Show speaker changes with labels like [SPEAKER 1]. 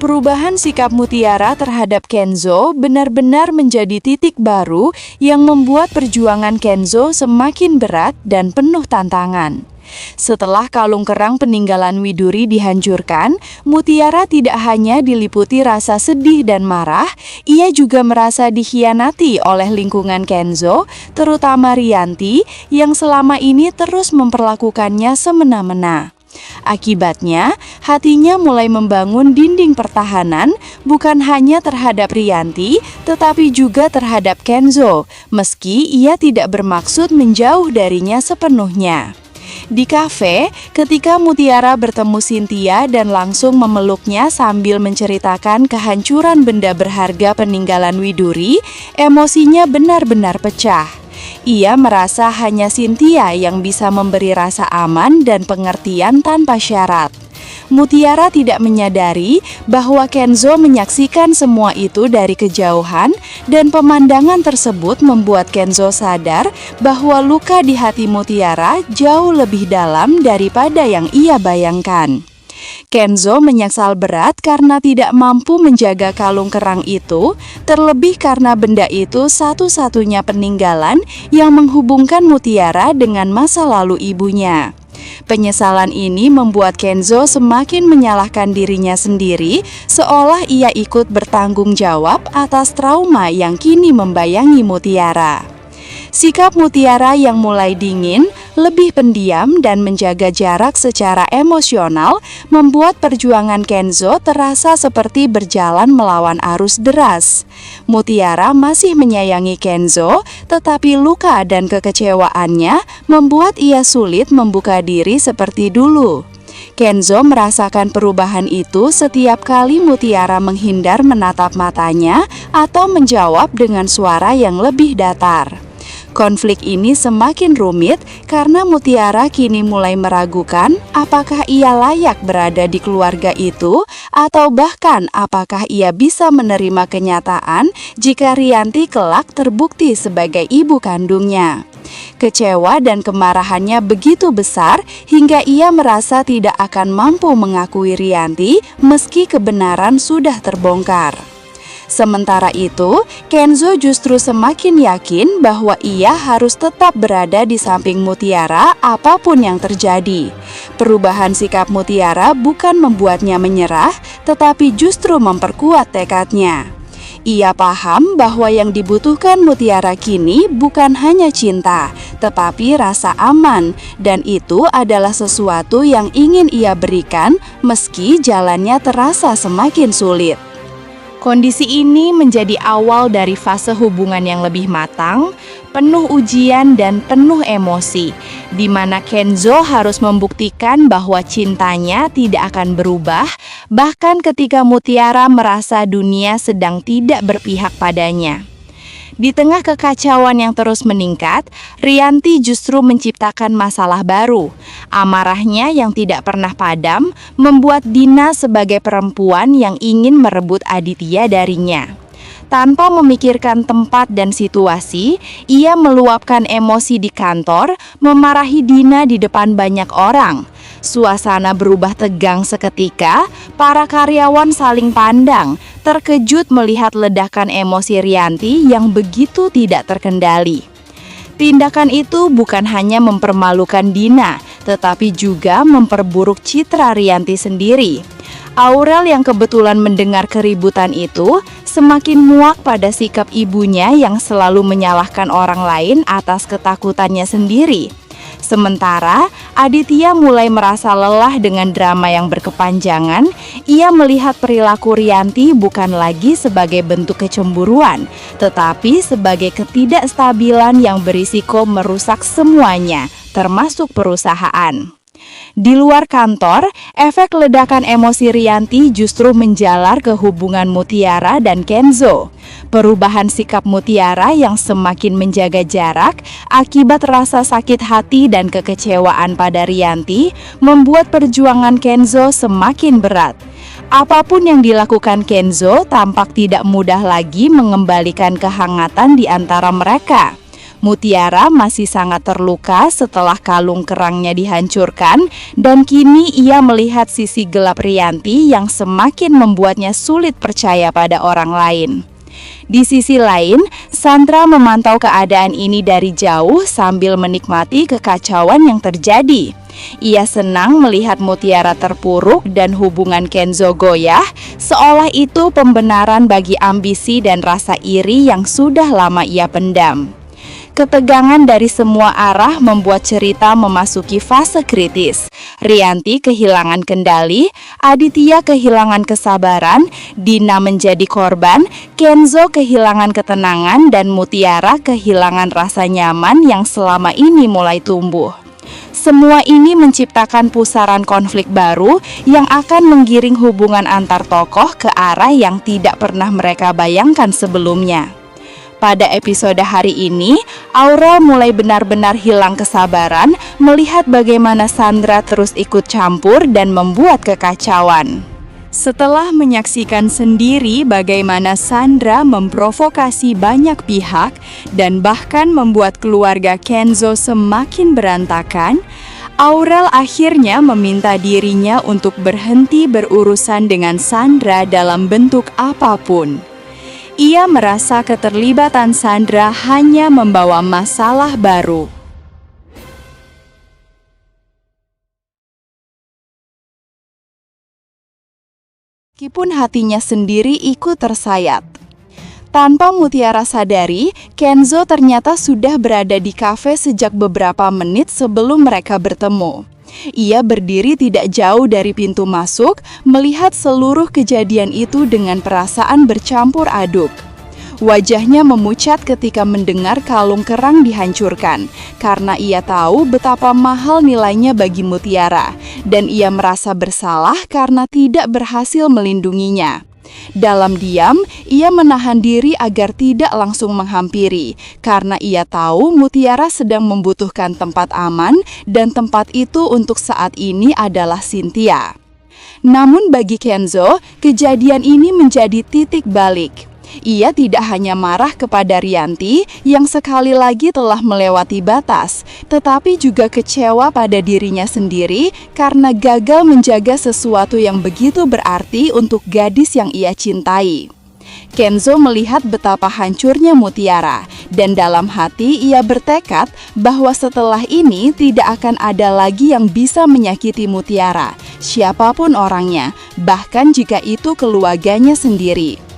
[SPEAKER 1] Perubahan sikap Mutiara terhadap Kenzo benar-benar menjadi titik baru yang membuat perjuangan Kenzo semakin berat dan penuh tantangan. Setelah kalung kerang peninggalan Widuri dihancurkan, Mutiara tidak hanya diliputi rasa sedih dan marah, ia juga merasa dikhianati oleh lingkungan Kenzo, terutama Rianti, yang selama ini terus memperlakukannya semena-mena. Akibatnya, hatinya mulai membangun dinding pertahanan bukan hanya terhadap Rianti, tetapi juga terhadap Kenzo, meski ia tidak bermaksud menjauh darinya sepenuhnya. Di kafe, ketika Mutiara bertemu Cynthia dan langsung memeluknya sambil menceritakan kehancuran benda berharga peninggalan Widuri, emosinya benar-benar pecah. Ia merasa hanya Cynthia yang bisa memberi rasa aman dan pengertian tanpa syarat. Mutiara tidak menyadari bahwa Kenzo menyaksikan semua itu dari kejauhan, dan pemandangan tersebut membuat Kenzo sadar bahwa luka di hati Mutiara jauh lebih dalam daripada yang ia bayangkan. Kenzo menyesal berat karena tidak mampu menjaga kalung kerang itu, terlebih karena benda itu satu-satunya peninggalan yang menghubungkan Mutiara dengan masa lalu ibunya. Penyesalan ini membuat Kenzo semakin menyalahkan dirinya sendiri, seolah ia ikut bertanggung jawab atas trauma yang kini membayangi Mutiara. Sikap Mutiara yang mulai dingin, lebih pendiam dan menjaga jarak secara emosional membuat perjuangan Kenzo terasa seperti berjalan melawan arus deras. Mutiara masih menyayangi Kenzo, tetapi luka dan kekecewaannya membuat ia sulit membuka diri seperti dulu. Kenzo merasakan perubahan itu setiap kali Mutiara menghindar menatap matanya atau menjawab dengan suara yang lebih datar. Konflik ini semakin rumit karena Mutiara kini mulai meragukan apakah ia layak berada di keluarga itu atau bahkan apakah ia bisa menerima kenyataan jika Rianti kelak terbukti sebagai ibu kandungnya. Kecewa dan kemarahannya begitu besar hingga ia merasa tidak akan mampu mengakui Rianti meski kebenaran sudah terbongkar. Sementara itu, Kenzo justru semakin yakin bahwa ia harus tetap berada di samping Mutiara apapun yang terjadi. Perubahan sikap Mutiara bukan membuatnya menyerah, tetapi justru memperkuat tekadnya. Ia paham bahwa yang dibutuhkan Mutiara kini bukan hanya cinta, tetapi rasa aman, dan itu adalah sesuatu yang ingin ia berikan meski jalannya terasa semakin sulit. Kondisi ini menjadi awal dari fase hubungan yang lebih matang, penuh ujian dan penuh emosi, di mana Kenzo harus membuktikan bahwa cintanya tidak akan berubah, bahkan ketika Mutiara merasa dunia sedang tidak berpihak padanya. Di tengah kekacauan yang terus meningkat, Rianti justru menciptakan masalah baru. Amarahnya yang tidak pernah padam membuat Dina sebagai perempuan yang ingin merebut Aditya darinya. Tanpa memikirkan tempat dan situasi, ia meluapkan emosi di kantor, memarahi Dina di depan banyak orang. Suasana berubah tegang seketika, para karyawan saling pandang, terkejut melihat ledakan emosi Rianti yang begitu tidak terkendali. Tindakan itu bukan hanya mempermalukan Dina, tetapi juga memperburuk citra Rianti sendiri. Aurel yang kebetulan mendengar keributan itu semakin muak pada sikap ibunya yang selalu menyalahkan orang lain atas ketakutannya sendiri. Sementara Aditya mulai merasa lelah dengan drama yang berkepanjangan, ia melihat perilaku Rianti bukan lagi sebagai bentuk kecemburuan, tetapi sebagai ketidakstabilan yang berisiko merusak semuanya, termasuk perusahaan. Di luar kantor, efek ledakan emosi Rianti justru menjalar ke hubungan Mutiara dan Kenzo. Perubahan sikap Mutiara yang semakin menjaga jarak akibat rasa sakit hati dan kekecewaan pada Rianti membuat perjuangan Kenzo semakin berat. Apapun yang dilakukan Kenzo tampak tidak mudah lagi mengembalikan kehangatan di antara mereka. Mutiara masih sangat terluka setelah kalung kerangnya dihancurkan, dan kini ia melihat sisi gelap Rianti yang semakin membuatnya sulit percaya pada orang lain. Di sisi lain, Sandra memantau keadaan ini dari jauh sambil menikmati kekacauan yang terjadi. Ia senang melihat Mutiara terpuruk dan hubungan Kenzo goyah, seolah itu pembenaran bagi ambisi dan rasa iri yang sudah lama ia pendam. Ketegangan dari semua arah membuat cerita memasuki fase kritis. Rianti kehilangan kendali, Aditya kehilangan kesabaran, Dina menjadi korban, Kenzo kehilangan ketenangan, dan Mutiara kehilangan rasa nyaman yang selama ini mulai tumbuh. Semua ini menciptakan pusaran konflik baru yang akan menggiring hubungan antar tokoh ke arah yang tidak pernah mereka bayangkan sebelumnya. Pada episode hari ini, Aurel mulai benar-benar hilang kesabaran melihat bagaimana Sandra terus ikut campur dan membuat kekacauan. Setelah menyaksikan sendiri bagaimana Sandra memprovokasi banyak pihak dan bahkan membuat keluarga Kenzo semakin berantakan, Aurel akhirnya meminta dirinya untuk berhenti berurusan dengan Sandra dalam bentuk apapun. Ia merasa keterlibatan Sandra hanya membawa masalah baru. Meskipun hatinya sendiri ikut tersayat. Tanpa Mutiara sadari, Kenzo ternyata sudah berada di kafe sejak beberapa menit sebelum mereka bertemu. Ia berdiri tidak jauh dari pintu masuk, melihat seluruh kejadian itu dengan perasaan bercampur aduk. Wajahnya memucat ketika mendengar kalung kerang dihancurkan, karena ia tahu betapa mahal nilainya bagi Mutiara, dan ia merasa bersalah karena tidak berhasil melindunginya. Dalam diam, ia menahan diri agar tidak langsung menghampiri, karena ia tahu Mutiara sedang membutuhkan tempat aman, dan tempat itu untuk saat ini adalah Cynthia. Namun bagi Kenzo, kejadian ini menjadi titik balik. Ia tidak hanya marah kepada Rianti yang sekali lagi telah melewati batas, tetapi juga kecewa pada dirinya sendiri karena gagal menjaga sesuatu yang begitu berarti untuk gadis yang ia cintai. Kenzo melihat betapa hancurnya Mutiara, dan dalam hati ia bertekad bahwa setelah ini tidak akan ada lagi yang bisa menyakiti Mutiara, siapapun orangnya, bahkan jika itu keluarganya sendiri.